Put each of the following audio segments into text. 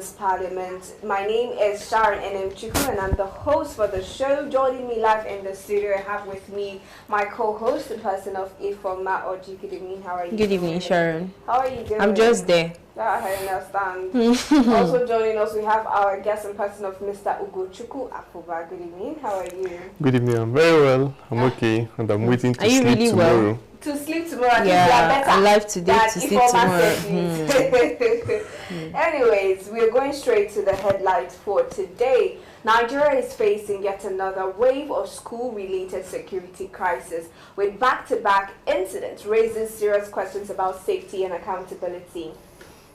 Citizens Parliament. My name is Sharon Enemchukwu and I'm the host for the show. Joining me live in the studio, I have with me my co-host, the person of Ifoma Oji. Good evening, how are you? Good evening, Sharon. How are you doing? I'm just there. I understand. Also joining us, we have our guest in person of Mr. Ugochukwu Afuba. Good evening, how are you? Good evening, I'm very well. I'm okay, and I'm waiting to sleep really tomorrow. Well? To sleep tomorrow, yeah, alive today to sleep tomorrow. Anyways, we're going straight to the headlines for today. Nigeria is facing yet another wave of school-related security crisis, with back-to-back incidents raising serious questions about safety and accountability.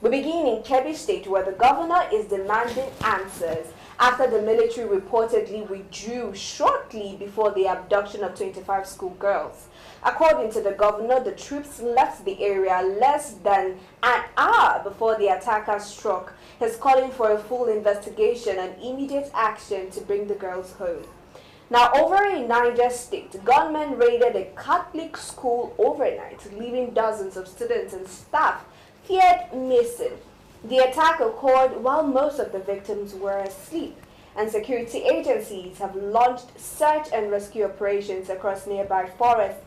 We begin in Kebbi State, where the governor is demanding answers after the military reportedly withdrew shortly before the abduction of 25 schoolgirls. According to the governor, the troops left the area less than an hour before the attacker struck. He's calling for a full investigation and immediate action to bring the girls home. Now, over in Niger State, gunmen raided a Catholic school overnight, leaving dozens of students and staff feared missing. The attack occurred while most of the victims were asleep, and security agencies have launched search and rescue operations across nearby forests.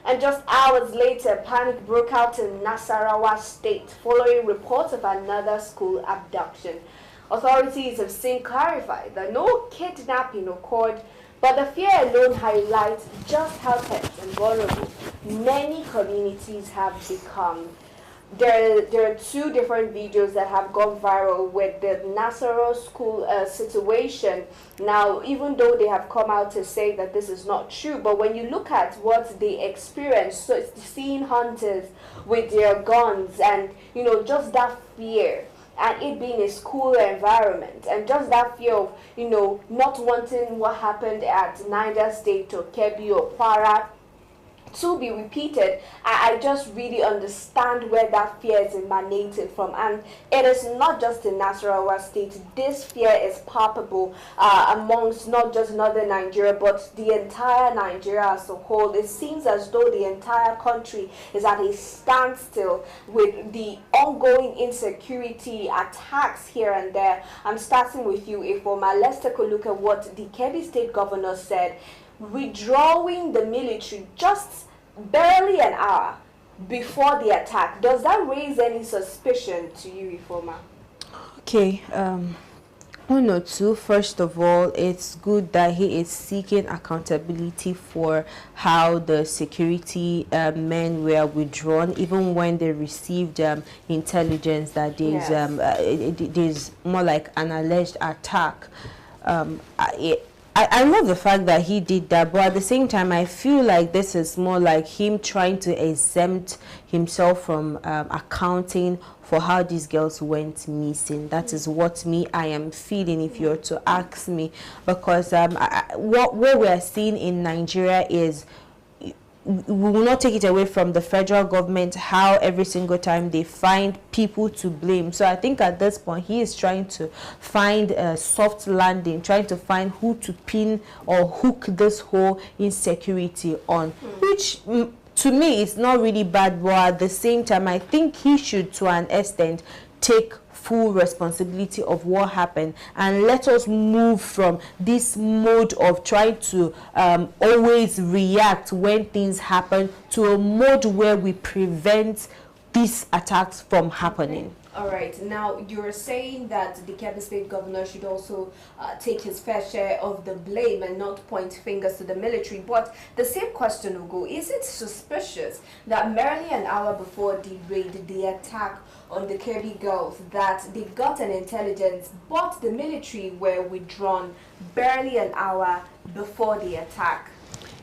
And just hours later, panic broke out in NASARAWA State following reports of another school abduction. Authorities have since clarified that no kidnapping occurred, but the fear alone highlights just how tense and vulnerable many communities have become. There are two different videos that have gone viral with the NASARAWA school situation. Now, even though they have come out to say that this is not true, but when you look at what they experienced, so it's seeing hunters with their guns and, you know, just that fear, and it being a school environment, and just that fear of, you know, not wanting what happened at Niger State or Kebbi or Kwara to be repeated. I just really understand where that fear is emanating from, and it is not just in Nasarawa State. This fear is palpable amongst not just northern Nigeria but the entire Nigeria as a whole. It seems as though the entire country is at a standstill with the ongoing insecurity attacks here and there. I'm starting with you, Ifoma. Let's take a look at what the Kebbi State governor said. Withdrawing the military just barely an hour before the attack. Does that raise any suspicion to you, Ifoma? Okay, one or two. First of all, it's good that he is seeking accountability for how the security men were withdrawn, even when they received intelligence that there's more like an alleged attack. I love the fact that he did that, but at the same time, I feel like this is more like him trying to exempt himself from accounting for how these girls went missing. That is what I am feeling, if you're to ask me, because what we are seeing in Nigeria is, we will not take it away from the federal government, how every single time they find people to blame. So I think at this point he is trying to find a soft landing, trying to find who to pin or hook this whole insecurity on, which to me is not really bad, but at the same time I think he should to an extent take full responsibility of what happened, and let us move from this mode of trying to always react when things happen to a mode where we prevent these attacks from happening. All right. Now, you're saying that the Kebbi State governor should also take his fair share of the blame and not point fingers to the military. But the same question will go, is it suspicious that merely an hour before the raid, the attack on the Kebbi girls, that they got an intelligence, but the military were withdrawn barely an hour before the attack?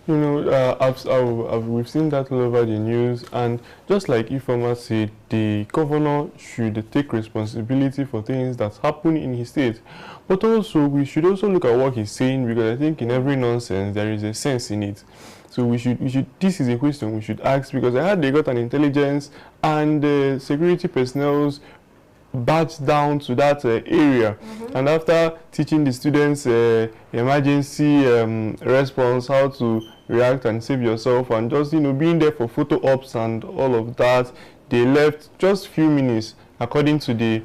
You know, we've seen that all over the news, and just like Ifoma said, the governor should take responsibility for things that happen in his state. But also, we should also look at what he's saying, because I think in every nonsense there is a sense in it. So we should. This is a question we should ask, because I heard they got an intelligence and the security personnel badged down to that area, and after teaching the students emergency response, how to react and save yourself, and just, you know, being there for photo ops and all of that, they left just few minutes, according to the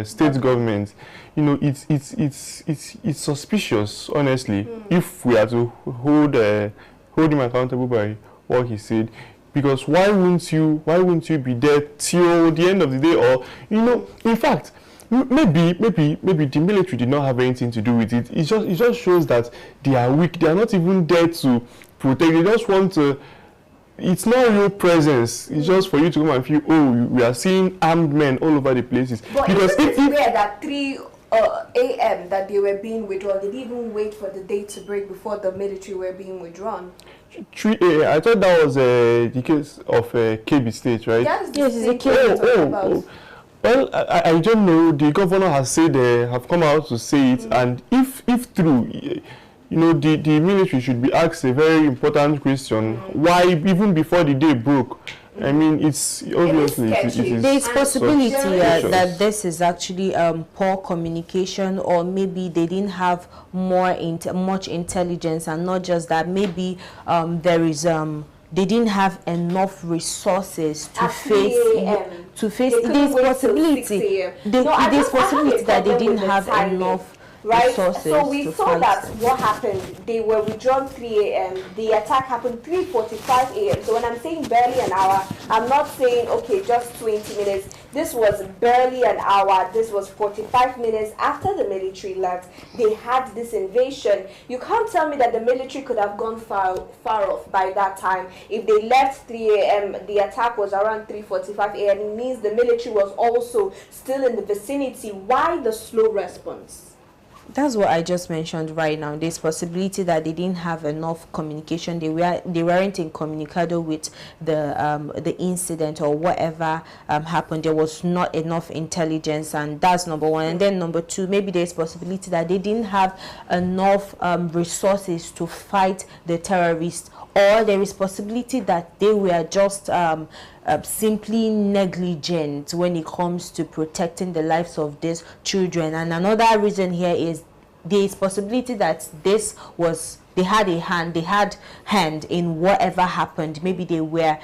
state government, you know, it's suspicious, honestly, if we are to hold him accountable by what he said. Because why wouldn't you be there till the end of the day? Or, you know, in fact, maybe the military did not have anything to do with it. It just shows that they are weak. They are not even there to protect. They just want to. It's not real presence. It's just for you to come and feel, oh, we are seeing armed men all over the places. But because it's weird that 3 a.m. that they were being withdrawn, they didn't even wait for the day to break before the military were being withdrawn. 3 a.m. I thought that was the case of KB State, right? Yes, it's the case. Well, I don't know. The governor has said have come out to say it, and if true, you know, the military should be asked a very important question. Why, even before the day broke? I mean, it's obviously it is there's possibility that this is actually poor communication, or maybe they didn't have much intelligence, and not just that, maybe there is they didn't have enough resources to face this possibility. There's possibility that they didn't have enough. Right, so we saw that what happened, they were withdrawn 3 a.m. The attack happened 3:45 a.m. So when I'm saying barely an hour, I'm not saying, okay, just 20 minutes. This was barely an hour. This was 45 minutes after the military left. They had this invasion. You can't tell me that the military could have gone far off by that time. If they left 3 a.m., the attack was around 3:45 a.m. It means the military was also still in the vicinity. Why the slow response? That's what I just mentioned right now. There's possibility that they didn't have enough communication. They weren't incommunicado with the incident or whatever happened. There was not enough intelligence, and that's number one. And then number two, maybe there's possibility that they didn't have enough resources to fight the terrorists, or there is possibility that they were just simply negligent when it comes to protecting the lives of these children. And another reason here is there is possibility that they had hand in whatever happened. Maybe they were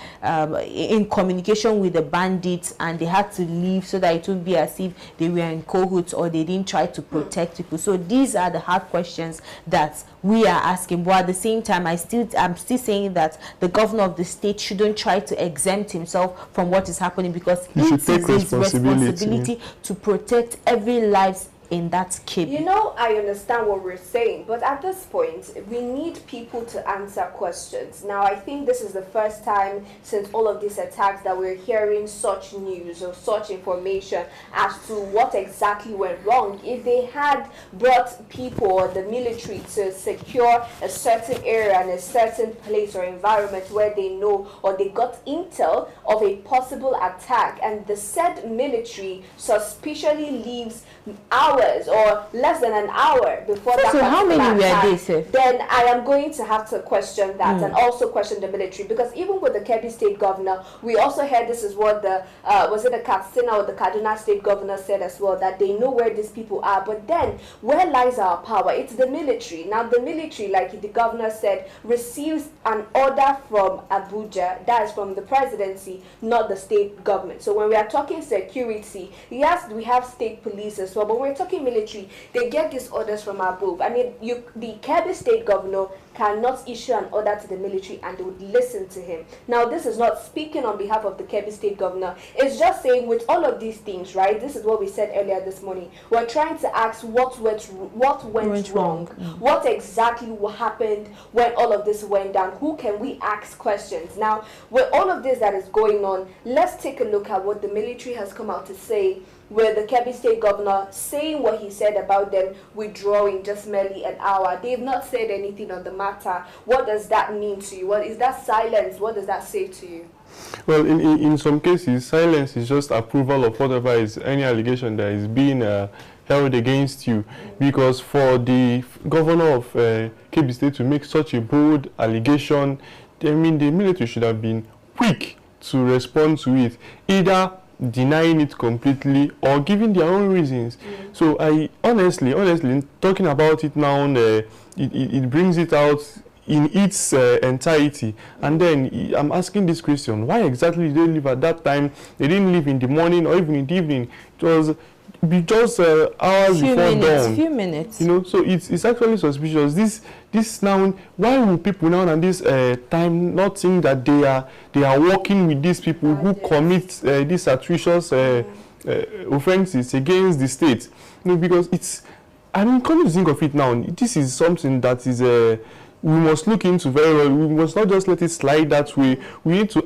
in communication with the bandits, and they had to leave so that it wouldn't be as if they were in cahoots, or they didn't try to protect people. So these are the hard questions that we are asking. But at the same time, I'm still saying that the governor of the state shouldn't try to exempt himself from what is happening, because it is his responsibility to protect every life in that case. You know, I understand what we're saying, but at this point, we need people to answer questions. Now, I think this is the first time since all of these attacks that we're hearing such news or such information as to what exactly went wrong. If they had brought people or the military to secure a certain area and a certain place or environment where they know, or they got intel of a possible attack, and the said military suspiciously leaves hours or less than an hour before that. So how many were they, sir? Then I am going to have to question that and also question the military, because even with the Kebbi state governor, we also heard this is what the was it the Katsina or the Kaduna state governor said as well, that they know where these people are. But then where lies our power? It's the military. Now the military, like the governor said, receives an order from Abuja, that is from the presidency, not the state government. So when we are talking security, yes, we have state police as well, but when we're talking military, they get these orders from above. I mean, the Kebbi state governor cannot issue an order to the military and they would listen to him. Now, this is not speaking on behalf of the Kebbi state governor. It's just saying with all of these things, right? This is what we said earlier this morning. We're trying to ask what went wrong. What exactly happened when all of this went down? Who can we ask questions? Now, with all of this that is going on, let's take a look at what the military has come out to say, with the Kebbi state governor saying what he said about them withdrawing just merely an hour. They've not said anything on the matter. What does that mean to you? What is that silence? What does that say to you? Well, in some cases, silence is just approval of whatever is any allegation that is being held against you. Because for the governor of Kebbi State to make such a bold allegation, I mean, the military should have been quick to respond to it, either denying it completely or giving their own reasons. So I honestly talking about it now, it brings it out in its entirety. And then I'm asking this question: why exactly did they leave at that time? They didn't leave in the morning or even in the evening. It was be just hours before dawn. Few minutes. You know, so it's actually suspicious. This now, why will people now at this time not think that they are working with these people who commit these atrocious offenses against the state? You know, because it's, I mean, come to think of it now, this is something that is we must look into very well. We must not just let it slide that way. We need to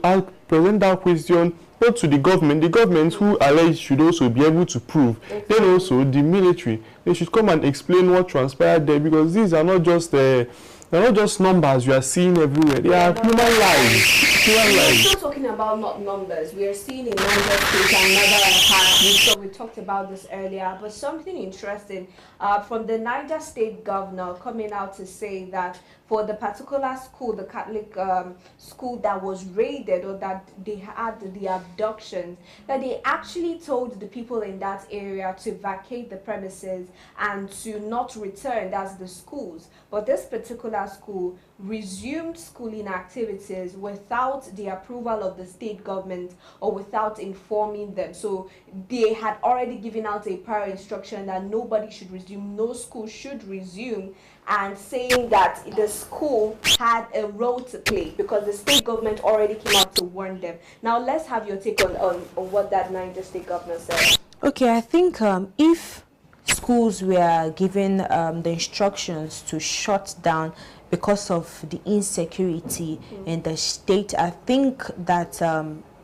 present that question not to the government who alleged should also be able to prove. Exactly. Then also the military, they should come and explain what transpired there, because these are not just they're not just numbers you are seeing everywhere. They are human lives. We're still talking about not numbers. We are seeing in Niger State another attack. We talked about this earlier, but something interesting from the Niger State governor coming out to say that for the particular school, the Catholic school that was raided, or that they had the abductions, that they actually told the people in that area to vacate the premises and to not return, that's the schools. But this particular school resumed schooling activities without the approval of the state government or without informing them. So they had already given out a prior instruction that nobody should resume, no school should resume, and saying that the school had a role to play because the state government already came out to warn them. Now let's have your take on what that Niger State governor said. Okay, I think if schools were given the instructions to shut down because of the insecurity in the state, I think that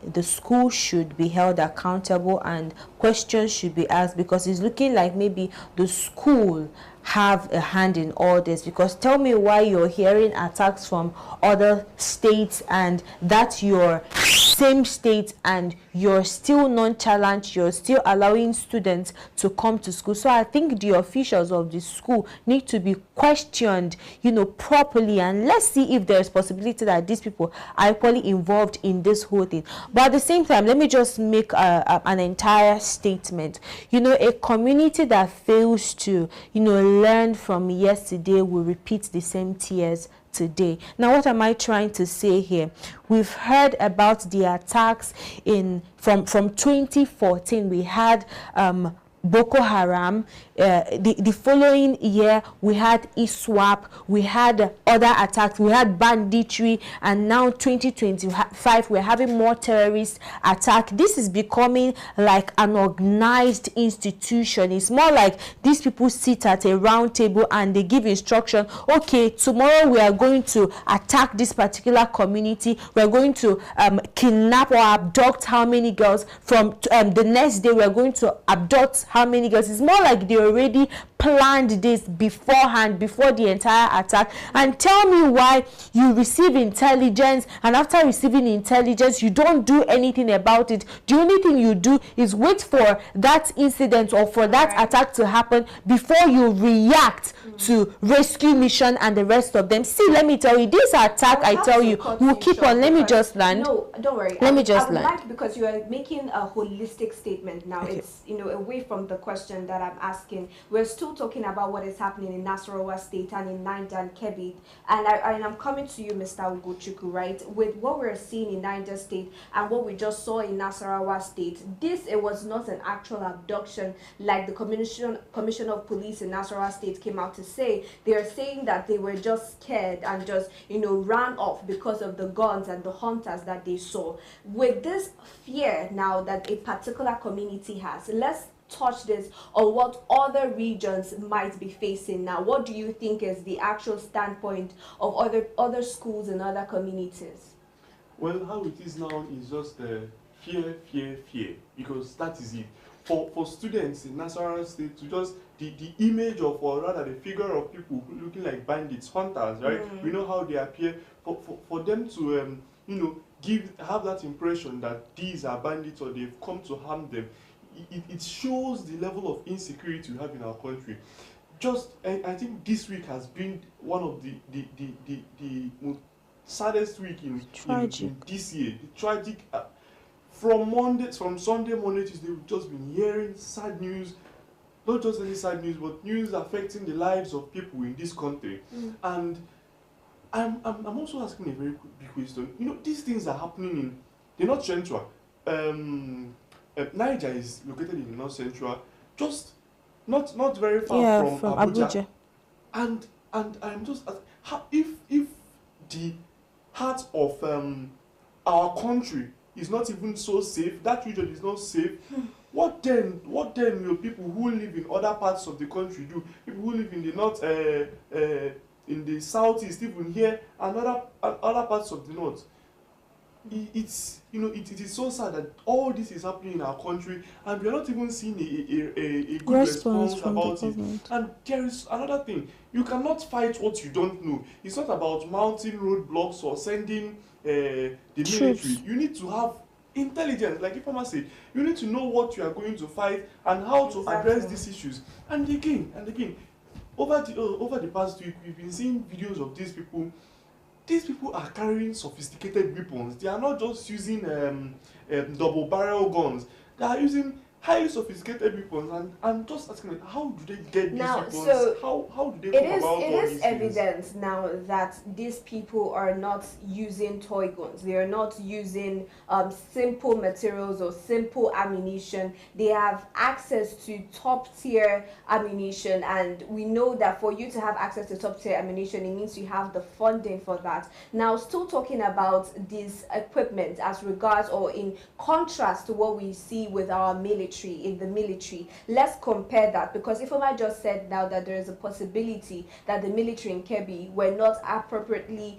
the school should be held accountable and questions should be asked, because it's looking like maybe the school have a hand in all this. Because tell me why you're hearing attacks from other states and that's your same state and you're still nonchalant, you're still allowing students to come to school. So I think the officials of the school need to be questioned, you know, properly, and let's see if there's possibility that these people are equally involved in this whole thing. But at the same time, let me just make an entire statement. You know, a community that fails to, you know, learn from yesterday will repeat the same tears today. Now, what am I trying to say here? We've heard about the attacks from 2014. We had Boko Haram. The following year we had ISWAP, we had other attacks, we had banditry, and now 2025 we're having more terrorist attack. This is becoming like an organized institution. It's more like these people sit at a round table and they give instruction. Okay, tomorrow we are going to attack this particular community, we're going to kidnap or abduct how many girls, from the next day we are going to abduct how many girls. It's more like they already planned this beforehand, before the entire attack. And tell me why you receive intelligence, and after receiving intelligence you don't do anything about it. The only thing you do is wait for that incident or for that attack to happen before you react to rescue mission and the rest of them. See, let me tell you, this attack, I tell you, will keep on. Let me just land. No, don't worry. Let me just land. Like, because you are making a holistic statement now. Okay. It's, you know, away from the question that I'm asking. We're still talking about what is happening in NASARAWA State and in Niger and Kebbi. And I'm coming to you, Mr. Ugochukwu, right? With what we're seeing in Niger State and what we just saw in NASARAWA State, it was not an actual abduction like the Commissioner of Police in NASARAWA State came out to say. They are saying that they were just scared and just, you know, ran off because of the guns and the hunters that they saw. With this fear now that a particular community has, let's touch this on what other regions might be facing now. What do you think is the actual standpoint of other schools and other communities? Well, how it is now is just fear, because that is it. For students in Nasarawa State, to just the image of, or rather the figure of people looking like bandits, hunters, right? We know how they appear. For them to you know, have that impression that these are bandits or they've come to harm them, it shows the level of insecurity we have in our country. Just, I think this week has been one of the most saddest week in this year. The tragic. From Sunday, Monday, Tuesday, we've just been hearing sad news. Not just any sad news, but news affecting the lives of people in this country. And I'm also asking a very big question. You know, these things are happening they're not central. Niger is located in the north central. just not very far from Abuja. Abuja. And I'm just asking, how, if the heart of our country is not even so safe, that region is not safe, what then will people who live in other parts of the country do? People who live in the north, in the southeast, even here, and other parts of the north. It's it is so sad that all this is happening in our country, and we are not even seeing a good response about it. And there is another thing: you cannot fight what you don't know. It's not about mounting roadblocks or sending the military. You need to have intelligence, like Ifeoma said. You need to know what you are going to fight and how to address these issues. And again, over the past week, we've been seeing videos of these people. These people are carrying sophisticated weapons. They are not just using double barrel guns. They are using highly sophisticated weapons, and I'm just asking, like, how do they get these weapons? So how do they come about all these things? It is evident now that these people are not using toy guns. They are not using simple materials or simple ammunition. They have access to top tier ammunition, and we know that for you to have access to top tier ammunition, it means you have the funding for that. Now, still talking about this equipment as regards or in contrast to what we see with our military. In the military, let's compare that, because Ifeoma just said now that there is a possibility that the military in Kebbi were not appropriately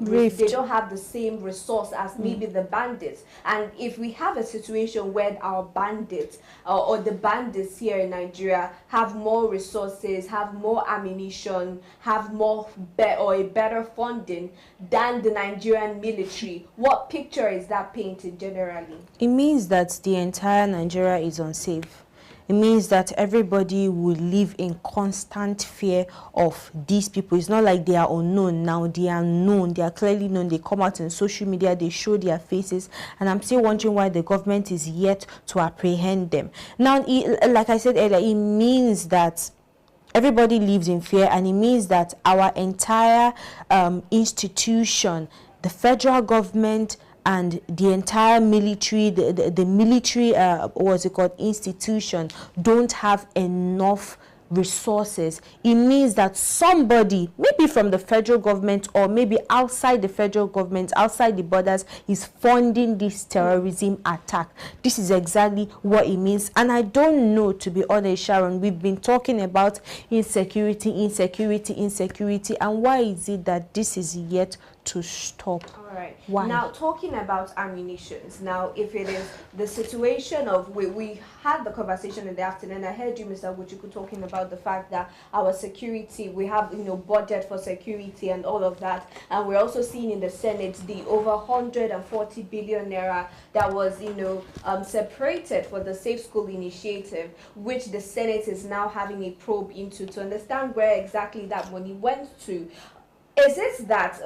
they don't have the same resource as maybe the bandits. And if we have a situation where our bandits or the bandits here in Nigeria have more resources, have more ammunition, have more or a better funding than the Nigerian military, what picture is that painted generally? It means that the entire Nigeria is unsafe. It means that everybody will live in constant fear of these people. It's not like they are unknown now. They are known. They are clearly known. They come out in social media. They show their faces. And I'm still wondering why the government is yet to apprehend them. Now, like I said earlier, it means that everybody lives in fear, and it means that our entire institution, the federal government, and the entire military, the military, what's it called, institution, don't have enough resources. It means that somebody, maybe from the federal government or maybe outside the federal government, outside the borders, is funding this terrorism attack. This is exactly what it means. And I don't know, to be honest, Sharon, we've been talking about insecurity, and why is it that this is yet to stop? All right. Why? Now, talking about ammunitions, now if it is the situation of, we had the conversation in the afternoon. I heard you, Mr. Wuchuku, talking about the fact that our security, we have, budget for security and all of that. And we're also seeing in the Senate the over 140 billion naira that was, separated for the Safe School Initiative, which the Senate is now having a probe into to understand where exactly that money went to. Is it that,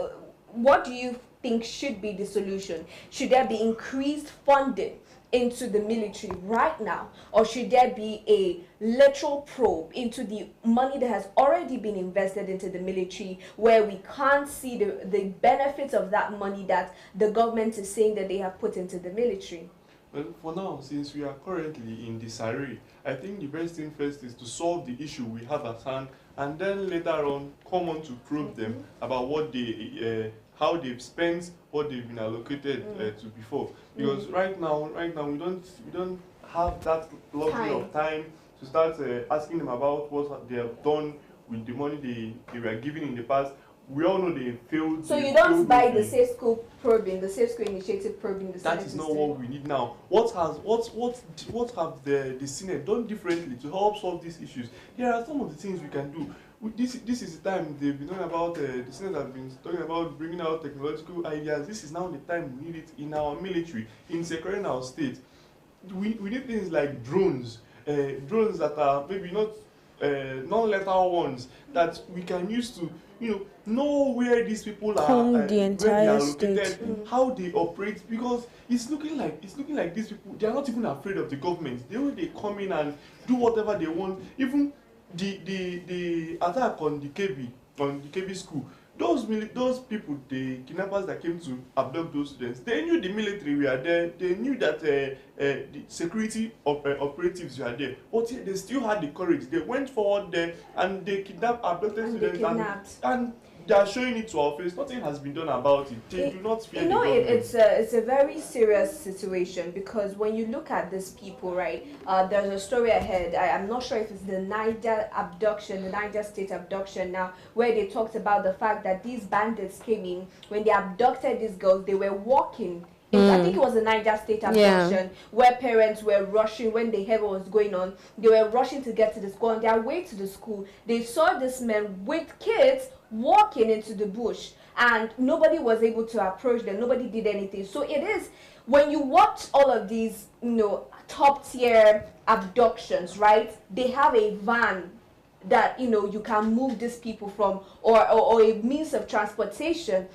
what do you think should be the solution? Should there be increased funding into the military right now, or should there be a literal probe into the money that has already been invested into the military, where we can't see the benefits of that money that the government is saying that they have put into the military? Well, for now, since we are currently in disarray, I think the best thing first is to solve the issue we have at hand, and then later on come on to probe them about what they how they've spent what they've been allocated to before. Because right now we don't have that luxury of time to start asking them about what they have done with the money they were given in the past. We all know they failed. So you don't buy the Safe School probing, the Safe School Initiative probing the Senate? That is not what we need now. What have the Senate done differently to help solve these issues? Here are some of the things we can do. This is the time they've been talking about, the Senate have been talking about bringing out technological ideas. This is now the time we need it in our military, in securing our state. We need things like drones that are maybe not non-lethal ones, that we can use to know where these people are, where they are located, how they operate, because it's looking like these people, they are not even afraid of the government. They come in and do whatever they want. Even the attack on the KB school, those people, the kidnappers that came to abduct those students, they knew the military were there, they knew that the security operatives were there, but yet they still had the courage. They went forward there and they abducted students and they are showing it to our face. Nothing has been done about it. They do not fear the government. It's a very serious situation, because when you look at these people, right, there's a story ahead. I'm not sure if it's the Niger abduction, the Niger State abduction now, where they talked about the fact that these bandits came in. When they abducted these girls, they were walking. I think it was a Niger State abduction, where parents were rushing when they heard what was going on. They were rushing to get to the school. On their way to the school, they saw this man with kids walking into the bush, and nobody was able to approach them. Nobody did anything. So it is, when you watch all of these, top tier abductions, right? They have a van that you can move these people from, or a means of transportation.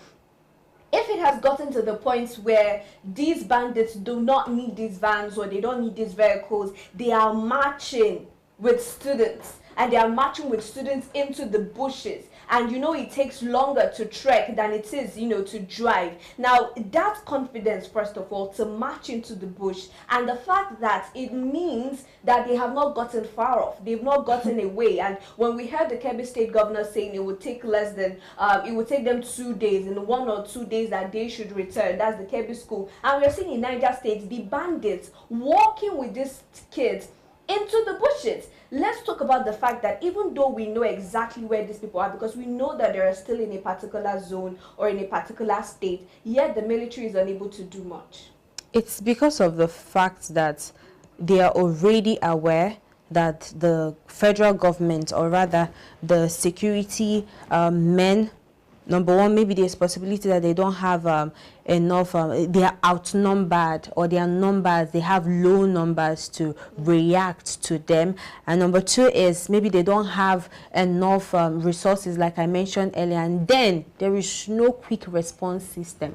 If it has gotten to the point where these bandits do not need these vans, or they don't need these vehicles, they are marching with students, and they are marching with students into the bushes. And it takes longer to trek than it is, to drive. Now, that's confidence, first of all, to march into the bush. And the fact that it means that they have not gotten far off. They've not gotten away. And when we heard the Kebbi State governor saying it would take it would take them 2 days, in 1 or 2 days that they should return. That's the Kebbi school. And we're seeing in Niger State, the bandits walking with these kids into the bushes. Let's talk about the fact that even though we know exactly where these people are, because we know that they are still in a particular zone or in a particular state, yet the military is unable to do much. It's because of the fact that they are already aware that the federal government, or rather the security men, number one, maybe there's possibility that they don't have enough, they are outnumbered, or their numbers, they have low numbers to react to them. And number two is maybe they don't have enough resources, like I mentioned earlier. And then there is no quick response system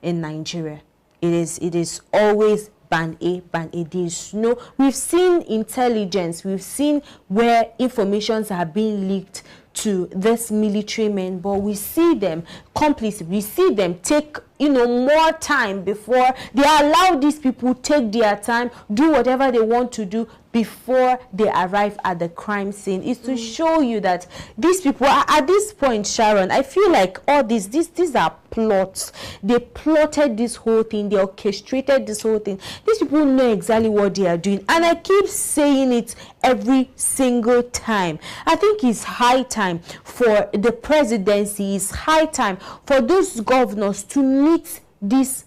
in Nigeria. It is always band A, band A. There's no, we've seen intelligence, we've seen where informations are being leaked to this military men, but we see them complicit. We see them take more time before they allow these people take their time, do whatever they want to do before they arrive at the crime scene. Is to show you that these people are, at this point, Sharon, I feel like all these are plots. They plotted this whole thing, they orchestrated this whole thing. These people know exactly what they are doing, and I keep saying it every single time. I think it's high time for the presidency, it's high time for those governors to meet these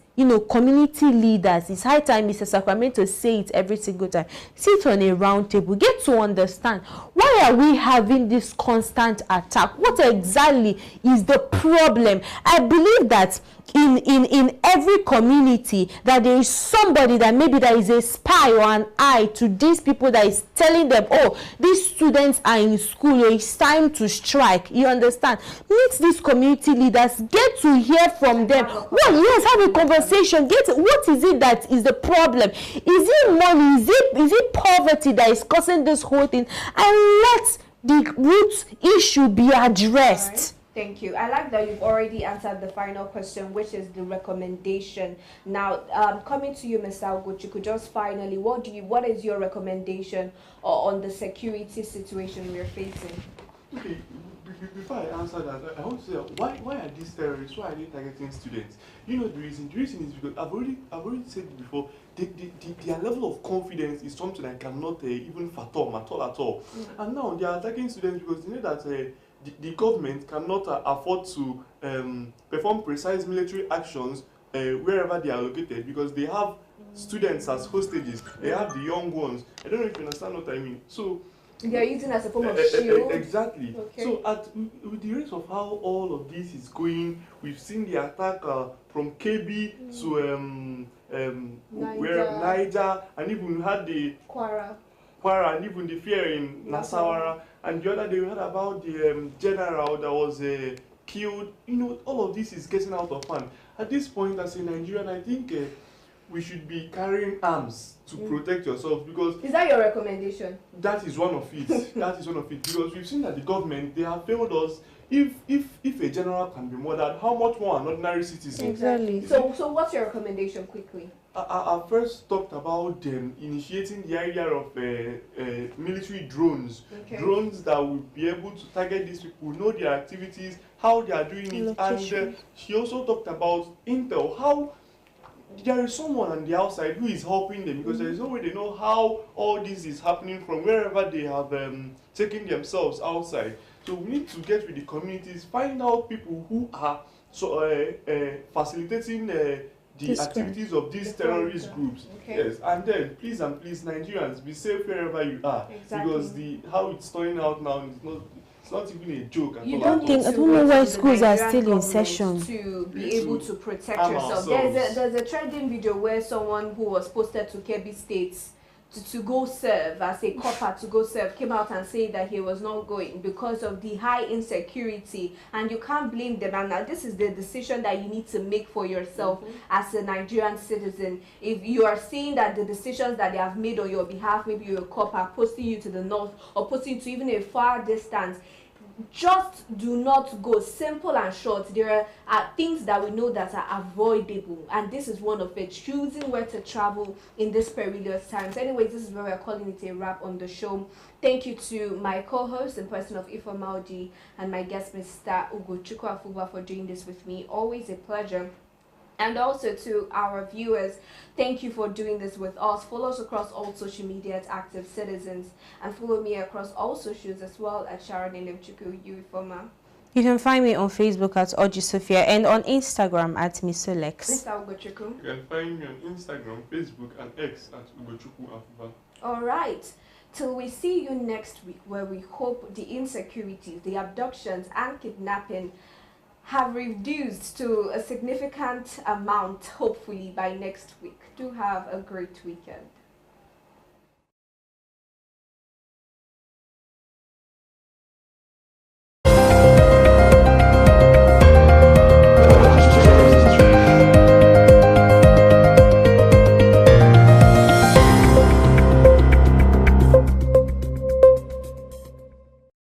community leaders. It's high time Mr. Sacramento say it every single time. Sit on a round table, get to understand, why are we having this constant attack? What exactly is the problem? I believe that in every community that there is somebody that maybe there is a spy or an eye to these people that is telling them, oh, these students are in school, it's time to strike. You understand? Meet these community leaders, get to hear from them. Well, yes, have a conversation. What is it that is the problem? Is it money? Is it poverty that is causing this whole thing? And let the root issue be addressed. Thank you. I like that you've already answered the final question, which is the recommendation. Now, coming to you, Mr. Oguchi, could just finally, what is your recommendation on the security situation we're facing? Okay, before I answer that, I want to say, why are these terrorists, why are they targeting students? You know the reason? The reason is because I've already said it before, their level of confidence is something I cannot even fathom at all. And now they are attacking students because they know that the government cannot afford to perform precise military actions wherever they are located, because they have students as hostages. They have the young ones. I don't know if you understand what I mean. So they are using as a form of shield. Exactly. Okay. So with the rate of how all of this is going, we've seen the attack from Kebbi to Niger, and even we had the Kwara, and even the fear in NASARAWA. And the other day we heard about the general that was killed. All of this is getting out of hand. At this point, as a Nigerian, I think we should be carrying arms to protect yourself, because... Is that your recommendation? That is one of it. That is one of it. Because we've seen that the government, they have failed us. if a general can be murdered, how much more an ordinary citizen? Exactly. So what's your recommendation quickly? I first talked about initiating the idea of military drones. Okay. Drones that will be able to target these people, know their activities, how they are doing it. Location. And she also talked about intel, how there is someone on the outside who is helping them, because there is no way they know how all this is happening from wherever they have taken themselves outside. So we need to get with the communities, find out people who are facilitating the activities of these terrorist groups. Okay. Yes, and then please Nigerians, be safe wherever you are. Exactly. Because how it's turning out now is not even a joke at You all. don't think- I need don't to know go why to the schools are Nigerian still in government session. to be Need able to to protect arm yourself. ourselves. There's a trending video where someone who was posted to Kebbi State to go serve as a copper to go serve came out and said that he was not going because of the high insecurity, and you can't blame them. And now this is the decision that you need to make for yourself as a Nigerian citizen. If you are seeing that the decisions that they have made on your behalf, maybe you're a copper posting you to the north or posting you to even a far distance, just do not go. Simple and short. There are things that we know that are avoidable, and this is one of it. Choosing where to travel in this perilous times. Anyways, this is where we're calling it a wrap on the show. Thank you to my co-host in person of Ifomaudi and my guest Mr. Ugochukwu Afuba for doing this with me. Always a pleasure. And also to our viewers, thank you for doing this with us. Follow us across all social media at Active Citizens, and follow me across all socials as well at Sharon Enemchuku Uifoma. You can find me on Facebook at Oji Sophia and on Instagram at Misolex. Mr. Ugochukwu. You can find me on Instagram, Facebook, and X at Ugochukwu Afuba. All right. Till we see you next week, where we hope the insecurities, the abductions, and kidnapping have reduced to a significant amount, hopefully by next week. Do have a great weekend.